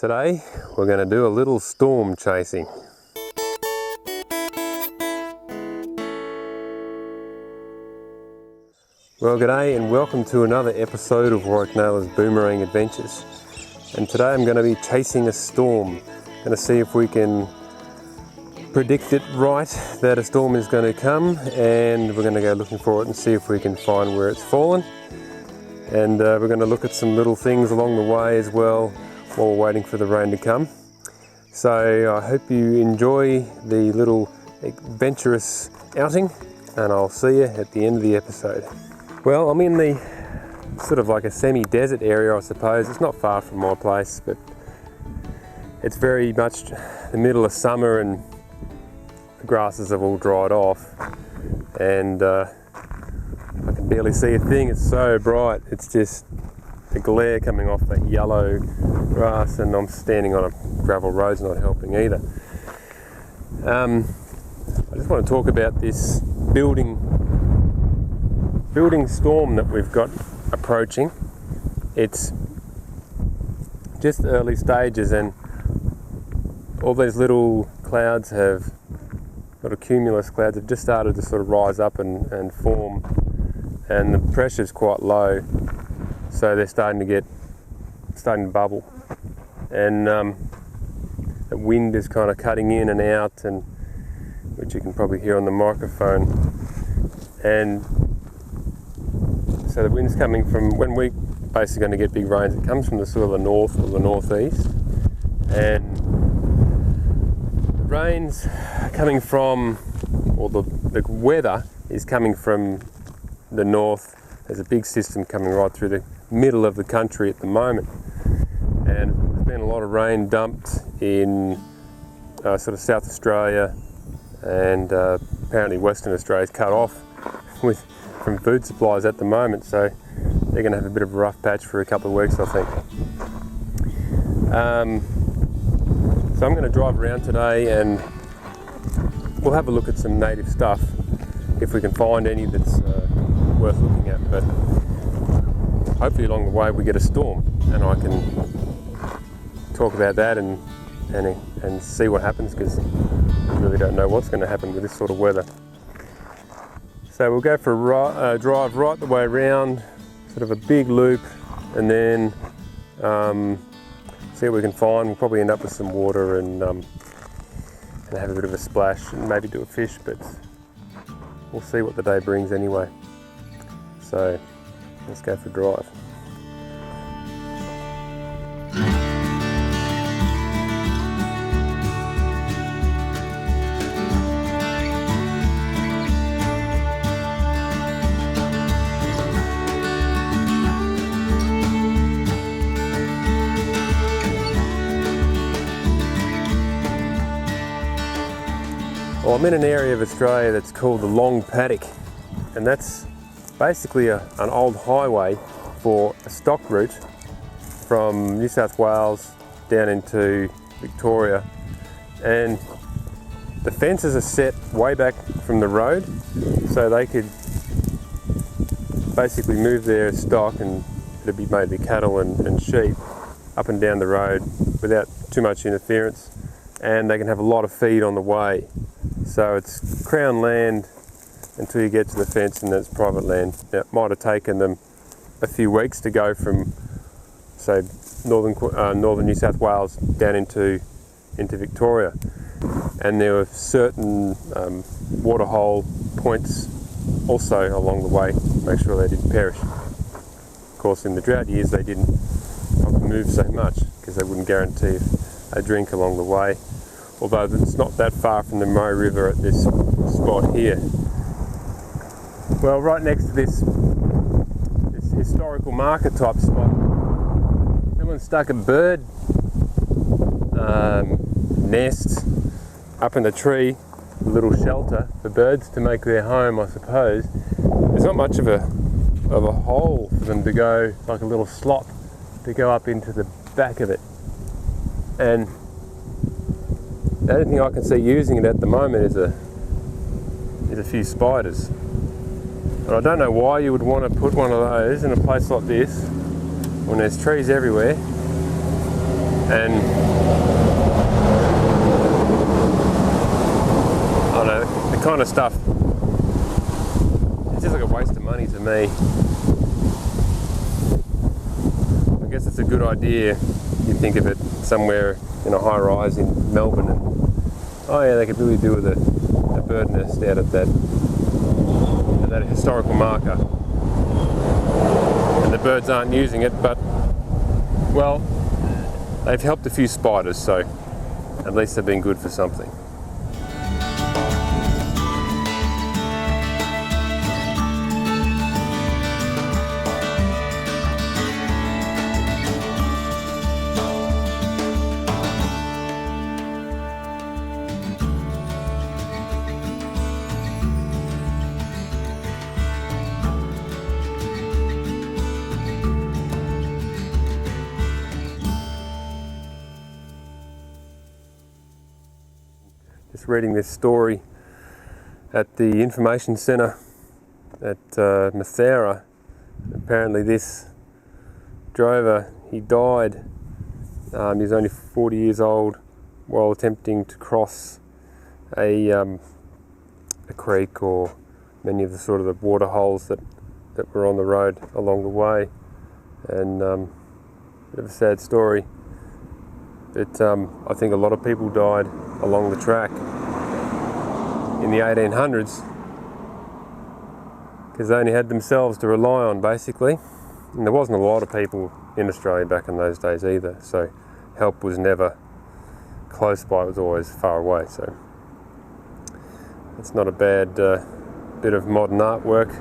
Today we're going to do a little storm chasing. Well, g'day and welcome to another episode of Warwick Naylor's Boomerang Adventures. And today I'm going to be chasing a storm. Going to see if we can predict it right that a storm is going to come, and we're going to go looking for it and see if we can find where it's fallen. And we're going to look at some little things along the way as well while we're waiting for the rain to come. So I hope you enjoy the little adventurous outing, and I'll see you at the end of the episode. Well, I'm in the sort of like a semi-desert area, I suppose. It's not far from my place, but it's very much the middle of summer and the grasses have all dried off, and I can barely see a thing. It's so bright. It's just the glare coming off that yellow grass, and I'm standing on a gravel road. It's not helping either. I just want to talk about this building storm that we've got approaching. It's just early stages, and all these little clouds little cumulus clouds have just started to sort of rise up and form, and the pressure's quite low, so they're starting to bubble, and the wind is kind of cutting in and out, and which you can probably hear on the microphone. And so the wind's coming from, when we're basically going to get big rains, it comes from the sort of the north or the northeast, and the rain's coming from, or the weather is coming from the north. There's a big system coming right through the middle of the country at the moment, and there's been a lot of rain dumped in sort of South Australia, and apparently Western Australia's cut off from food supplies at the moment, so they're going to have a bit of a rough patch for a couple of weeks, I think. So I'm going to drive around today and we'll have a look at some native stuff if we can find any that's worth looking at, but hopefully along the way we get a storm and I can talk about that and see what happens, because I really don't know what's going to happen with this sort of weather. So we'll go for a drive right the way around, sort of a big loop, and then see what we can find. We'll probably end up with some water and have a bit of a splash and maybe do a fish, but we'll see what the day brings anyway. So let's go for a drive. Well, I'm in an area of Australia that's called the Long Paddock, and that's basically an old highway for a stock route from New South Wales down into Victoria, and the fences are set way back from the road so they could basically move their stock, and it'd be maybe cattle and sheep up and down the road without too much interference, and they can have a lot of feed on the way. So it's Crown land until you get to the fence, and then it's private land. Now, it might have taken them a few weeks to go from, say, northern New South Wales down into Victoria, and there were certain waterhole points also along the way to make sure they didn't perish. Of course, in the drought years they didn't move so much because they wouldn't guarantee a drink along the way, although it's not that far from the Murray River at this spot here. Well, right next to this historical marker type spot, someone stuck a bird nest up in the tree, a little shelter for birds to make their home, I suppose. There's not much of a hole for them to go, like a little slot to go up into the back of it. And the only thing I can see using it at the moment is a few spiders. But I don't know why you would want to put one of those in a place like this when there's trees everywhere And I don't know, the kind of stuff, it's just like a waste of money to me. I guess it's a good idea, you think of it somewhere in a high rise in Melbourne, and oh yeah, they could really do with a bird nest out at that historical marker. And the birds aren't using it, but well, they've helped a few spiders, so at least they've been good for something. Just reading this story at the information centre at Mathera. Apparently this drover, he died, he was only 40 years old while attempting to cross a creek or many of the sort of the water holes that were on the road along the way. And bit of a sad story. But I think a lot of people died along the track in the 1800s because they only had themselves to rely on, basically. And there wasn't a lot of people in Australia back in those days either, so help was never close by, it was always far away. So it's not a bad bit of modern artwork.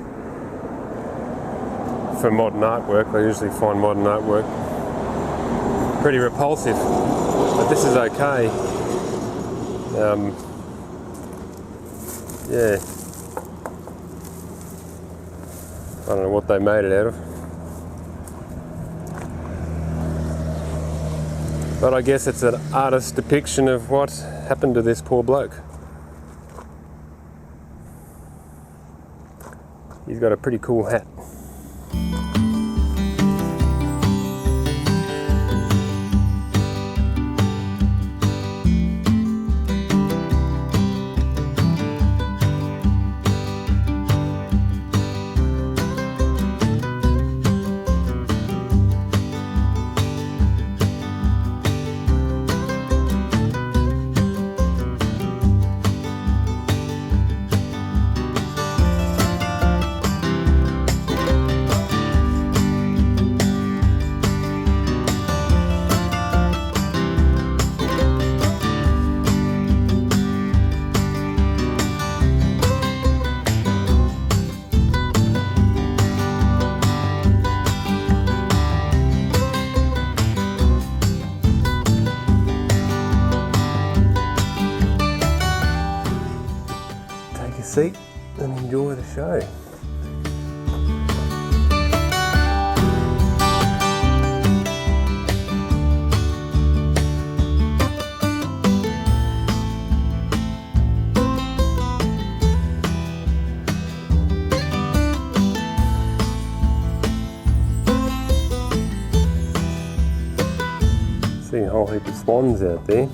For modern artwork, I usually find modern artwork pretty repulsive, but this is okay. Yeah, I don't know what they made it out of, but I guess it's an artist's depiction of what happened to this poor bloke. He's got a pretty cool hat. Seat and enjoy the show. See a whole heap of swans out there.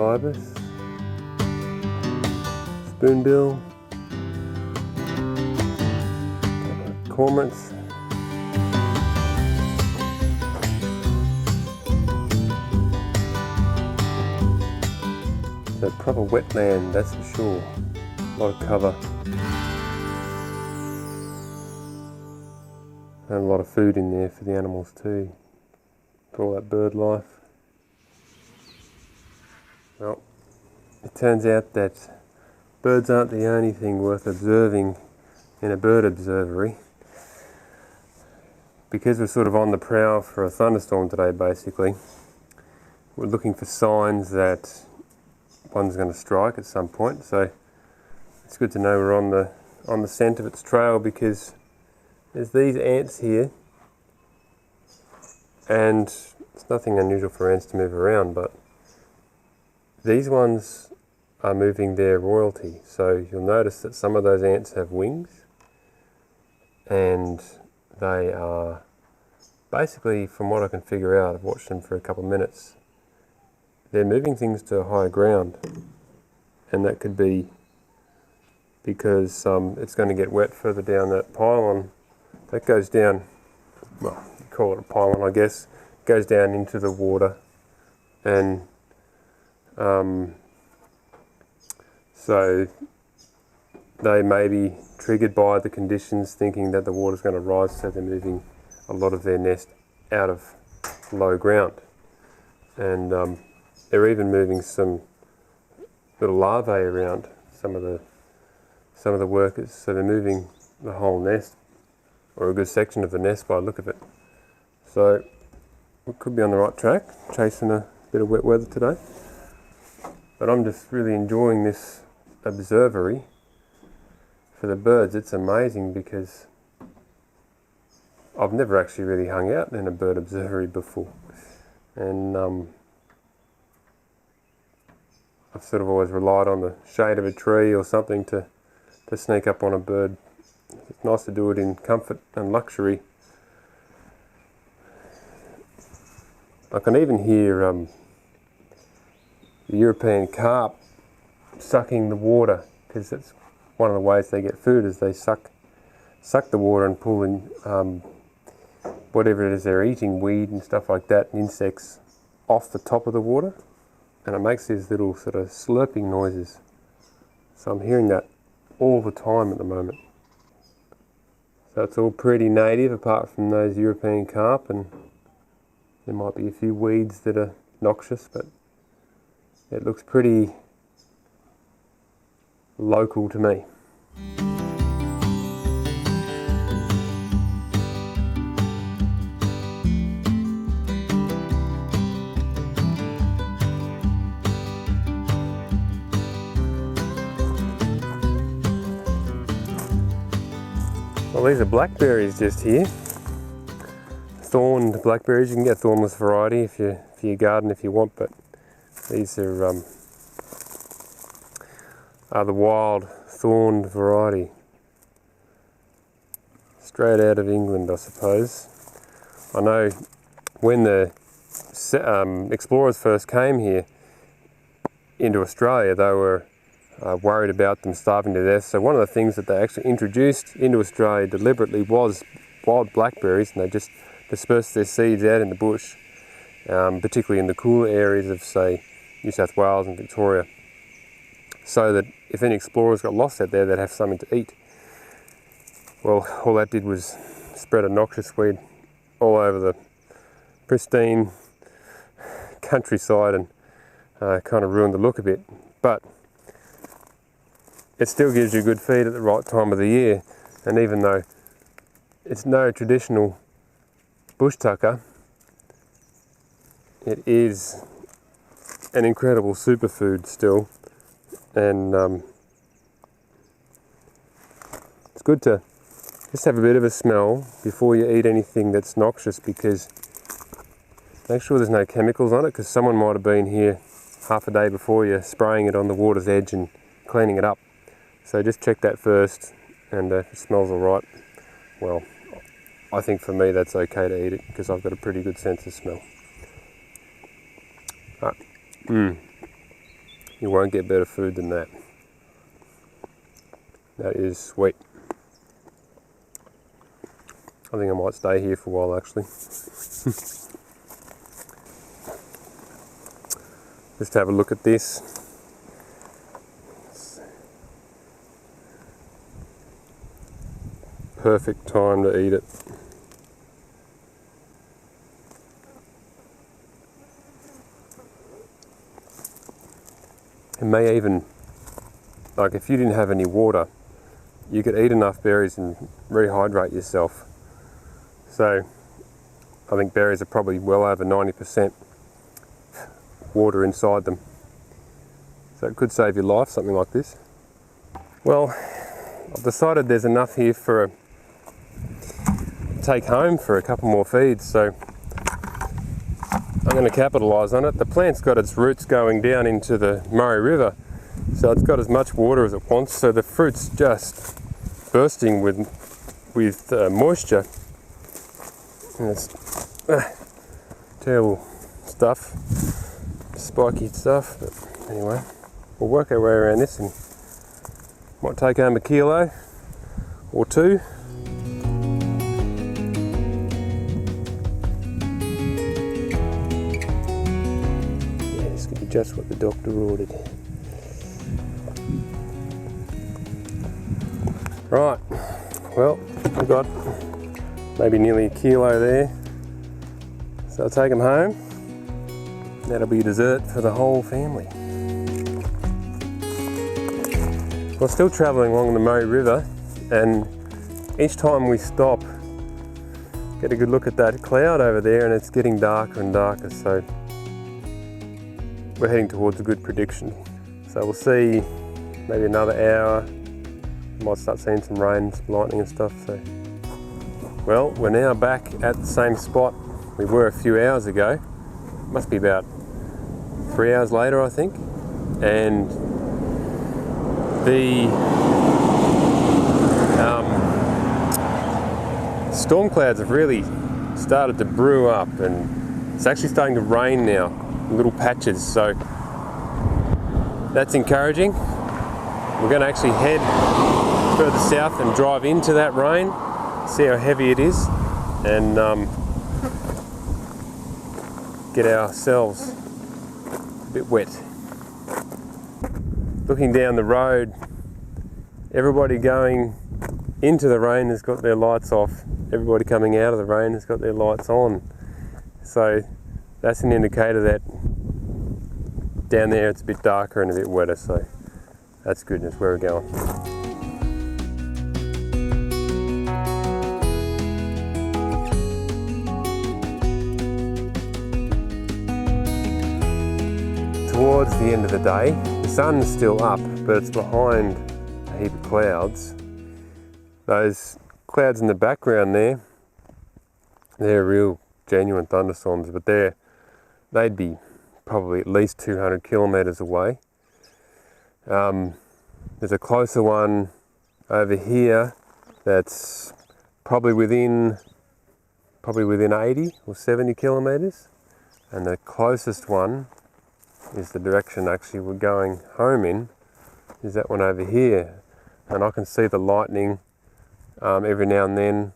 Ibis, spoonbill, cormorants. It's a proper wetland, that's for sure. A lot of cover. And a lot of food in there for the animals too. For all that bird life. Well, it turns out that birds aren't the only thing worth observing in a bird observatory. Because we're sort of on the prowl for a thunderstorm today, basically, we're looking for signs that one's going to strike at some point. So it's good to know we're on the scent of its trail, because there's these ants here, and it's nothing unusual for ants to move around, but these ones are moving their royalty. So you'll notice that some of those ants have wings, and they are basically, from what I can figure out, I've watched them for a couple of minutes, they're moving things to higher ground, and that could be because it's going to get wet further down that pylon that goes down, well, you call it a pylon I guess, goes down into the water, and so they may be triggered by the conditions, thinking that the water's going to rise, so they're moving a lot of their nest out of low ground, and they're even moving some little larvae around, some of the workers, so they're moving the whole nest, or a good section of the nest by the look of it. So we could be on the right track, chasing a bit of wet weather today. But I'm just really enjoying this observatory for the birds. It's amazing because I've never actually really hung out in a bird observatory before, and I've sort of always relied on the shade of a tree or something to sneak up on a bird. It's nice to do it in comfort and luxury. I can even hear the European carp sucking the water, because it's one of the ways they get food, is they suck the water and pull in whatever it is they're eating, weed and stuff like that, and insects, off the top of the water, and it makes these little sort of slurping noises. So I'm hearing that all the time at the moment. So it's all pretty native apart from those European carp, and there might be a few weeds that are noxious, but it looks pretty local to me. Well, these are blackberries just here. Thorned blackberries. You can get thornless variety for your garden if you want, but these are the wild thorned variety. Straight out of England, I suppose. I know when the explorers first came here into Australia, they were worried about them starving to death. So one of the things that they actually introduced into Australia deliberately was wild blackberries, and they just dispersed their seeds out in the bush, particularly in the cooler areas of, say, New South Wales and Victoria, so that if any explorers got lost out there, they'd have something to eat. Well, all that did was spread a noxious weed all over the pristine countryside and kind of ruined the look a bit. But it still gives you good feed at the right time of the year, and even though it's no traditional bush tucker, it is an incredible superfood still, and it's good to just have a bit of a smell before you eat anything that's noxious, because make sure there's no chemicals on it, because someone might have been here half a day before you spraying it on the water's edge and cleaning it up. So just check that first, and if it smells alright, well, I think for me that's okay to eat it, because I've got a pretty good sense of smell. You won't get better food than that. That is sweet. I think I might stay here for a while actually. Just have a look at this. Perfect time to eat it. It may even, like if you didn't have any water, you could eat enough berries and rehydrate yourself. So I think berries are probably well over 90% water inside them. So it could save your life, something like this. Well, I've decided there's enough here for a take home for a couple more feeds, so I'm going to capitalise on it. The plant's got its roots going down into the Murray River, so it's got as much water as it wants, so the fruit's just bursting with with moisture. And it's terrible stuff, spiky stuff, but anyway, we'll work our way around this and might take home a kilo or two. Yeah, this could be just what the doctor ordered. Right, well, I've got maybe nearly a kilo there, so I'll take them home. That'll be dessert for the whole family. We're still travelling along the Murray River, and each time we stop, get a good look at that cloud over there, and it's getting darker and darker, so we're heading towards a good prediction. So we'll see maybe another hour. Might start seeing some rain, some lightning and stuff. So, well, we're now back at the same spot we were a few hours ago. Must be about 3 hours later, I think. And the storm clouds have really started to brew up, and it's actually starting to rain now, in little patches. So that's encouraging. We're going to actually head further south and drive into that rain, see how heavy it is, and get ourselves a bit wet. Looking down the road, everybody going into the rain has got their lights off. Everybody coming out of the rain has got their lights on. So that's an indicator that down there it's a bit darker and a bit wetter, so that's good. That's where we're going. Towards the end of the day, the sun's still up, but it's behind a heap of clouds. Those clouds in the background there, they're real genuine thunderstorms, but they'd be probably at least 200 kilometres away. There's a closer one over here that's probably within 80 or 70 kilometres, and the closest one is the direction actually we're going home in, is that one over here. And I can see the lightning every now and then,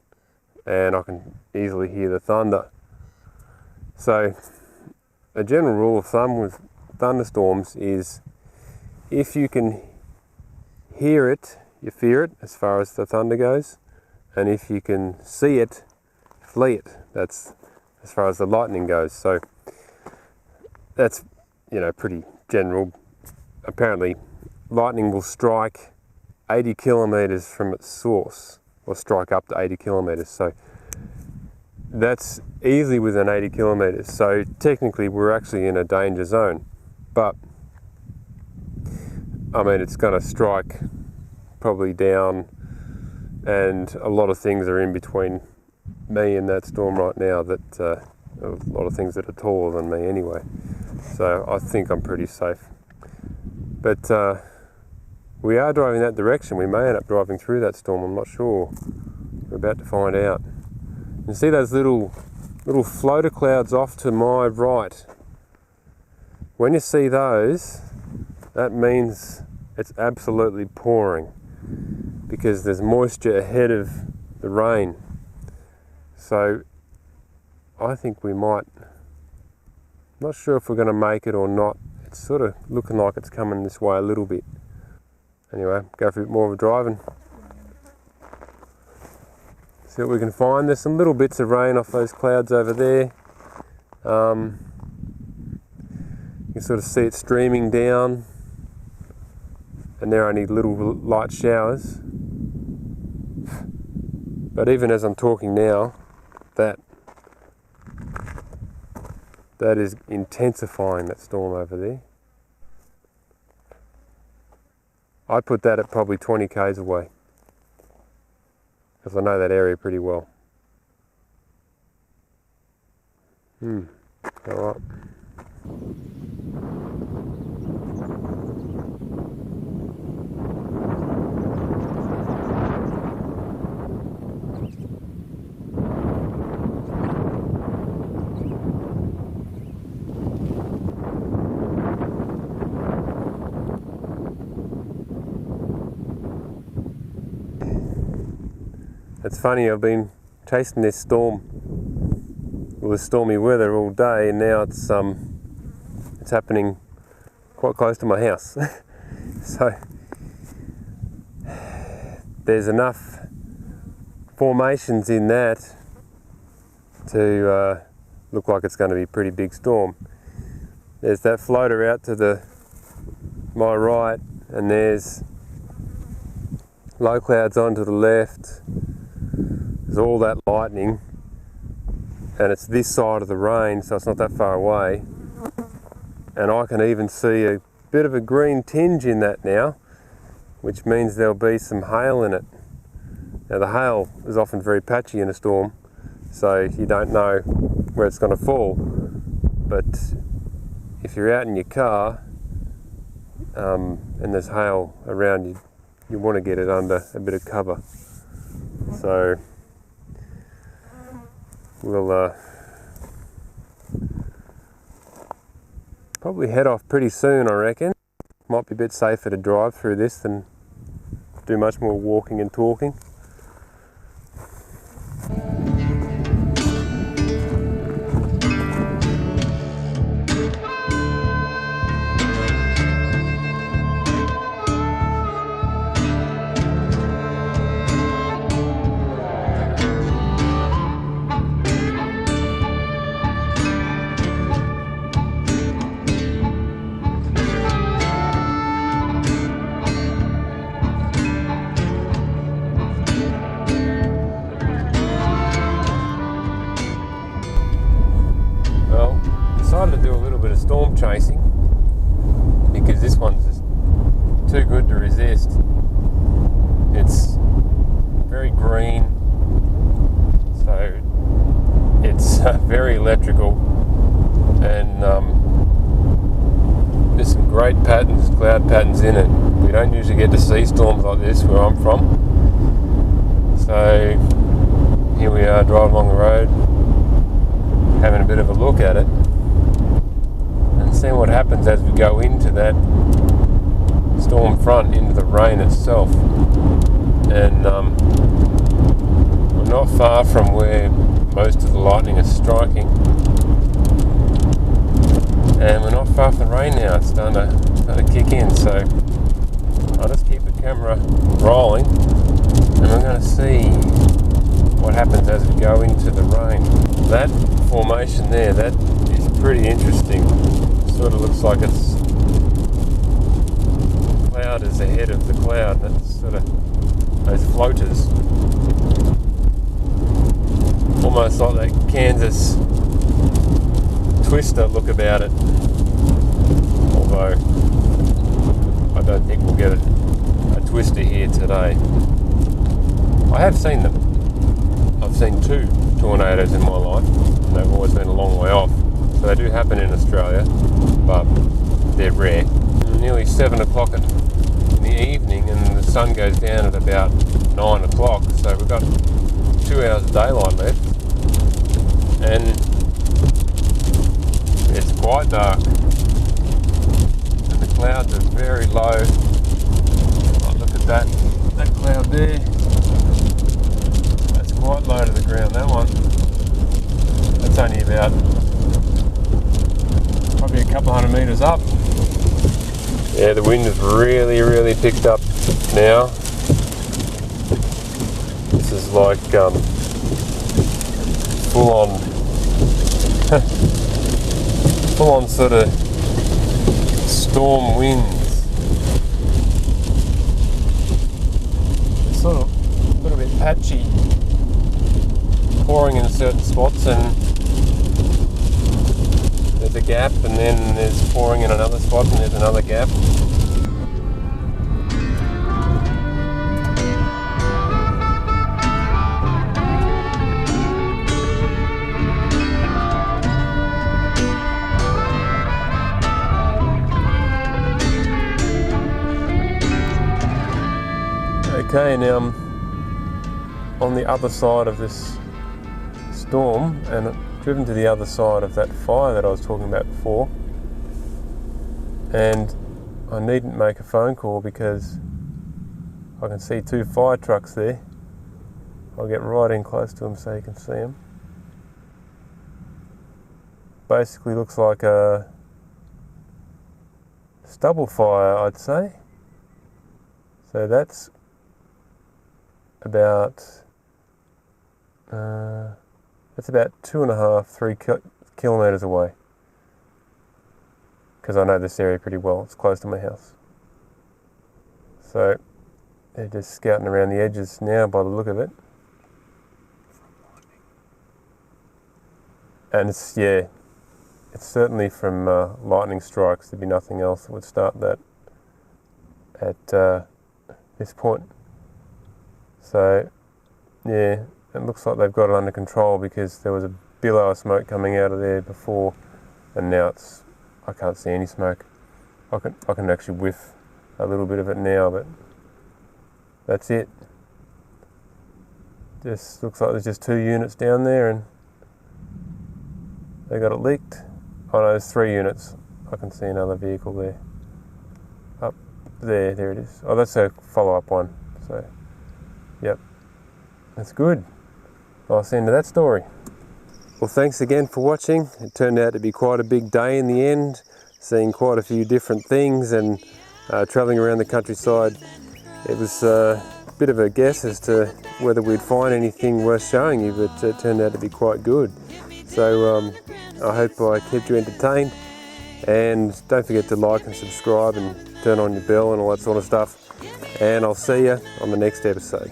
and I can easily hear the thunder. So a general rule of thumb with thunderstorms is if you can hear it, you fear it as far as the thunder goes, and if you can see it, flee it. That's as far as the lightning goes. So that's, you know, pretty general. Apparently lightning will strike 80 kilometres from its source, or strike up to 80 kilometres. So that's easily within 80 kilometres. So technically we're actually in a danger zone. But I mean, it's going to strike probably down, and a lot of things are in between me and that storm right now, that a lot of things that are taller than me anyway. So I think I'm pretty safe. But we are driving that direction. We may end up driving through that storm, I'm not sure. We're about to find out. You see those little floater clouds off to my right? When you see those, that means it's absolutely pouring, because there's moisture ahead of the rain. So I think we might, not sure if we're going to make it or not. It's sort of looking like it's coming this way a little bit. Anyway, go for a bit more of a drive and see what we can find. There's some little bits of rain off those clouds over there. You can sort of see it streaming down, and they're only little light showers. But even as I'm talking now, that is intensifying, that storm over there. I'd put that at probably 20 k's away, because I know that area pretty well. All right. It's funny, I've been chasing this storm, well, the stormy weather all day, and now it's happening quite close to my house. So there's enough formations in that to look like it's going to be a pretty big storm. There's that floater out to my right, and there's low clouds on to the left. There's all that lightning, and it's this side of the range, so it's not that far away. And I can even see a bit of a green tinge in that now, which means there'll be some hail in it. Now the hail is often very patchy in a storm, so you don't know where it's going to fall. But if you're out in your car and there's hail around you, you want to get it under a bit of cover. So we'll probably head off pretty soon, I reckon. Might be a bit safer to drive through this than do much more walking and talking. To do a little bit of storm chasing because this one's just too good to resist. It's very green, so it's very electrical, and there's some great patterns, cloud patterns in it. We don't usually get to see storms like this where I'm from, so here we are driving along the road having a bit of a look at it. Seeing what happens as we go into that storm front, into the rain itself. And we're not far from where most of the lightning is striking, and we're not far from the rain now. It's starting to kick in, so I'll just keep the camera rolling and we're going to see what happens as we go into the rain. That formation there, that is pretty interesting. Sort of looks like it's cloud is ahead of the cloud. That's sort of those floaters, almost like that Kansas twister look about it. Although I don't think we'll get a twister here today. I have seen them. I've seen 2 tornadoes in my life, and they've always been a long way off. So they do happen in Australia, but they're rare. Nearly 7 o'clock in the evening, and the sun goes down at about 9 o'clock, so we've got 2 hours of daylight left, and it's quite dark, and the clouds are very low. Oh, look at that cloud there. That's quite low to the ground, that one. That's only about probably a couple hundred metres up. Yeah, the wind has really picked up now. This is like full on sort of storm winds. It's sort of a little bit patchy, pouring in certain spots, and there's a gap, and then there's pouring in another spot, and there's another gap. Okay, now I'm on the other side of this storm, and I've driven to the other side of that fire that I was talking about before, and I needn't make a phone call because I can see 2 fire trucks there, I'll get right in close to them so you can see them. Basically looks like a stubble fire, I'd say. So that's about 2.5, 3 kilometres away. Because I know this area pretty well. It's close to my house. So they're just scouting around the edges now by the look of it. And it's certainly from lightning strikes. There'd be nothing else that would start that at this point. So yeah, it looks like they've got it under control because there was a billow of smoke coming out of there before, and now I can't see any smoke. I can actually whiff a little bit of it now, but that's it. Just looks like there's just 2 units down there and they got it leaked. Oh no, there's 3 units. I can see another vehicle there. Up there it is. Oh, that's a follow-up one. So, yep, that's good. I'll see into that story. Well, thanks again for watching. It turned out to be quite a big day in the end, seeing quite a few different things and travelling around the countryside. It was a bit of a guess as to whether we'd find anything worth showing you, but it turned out to be quite good. So I hope I kept you entertained, and don't forget to like and subscribe and turn on your bell and all that sort of stuff, and I'll see you on the next episode.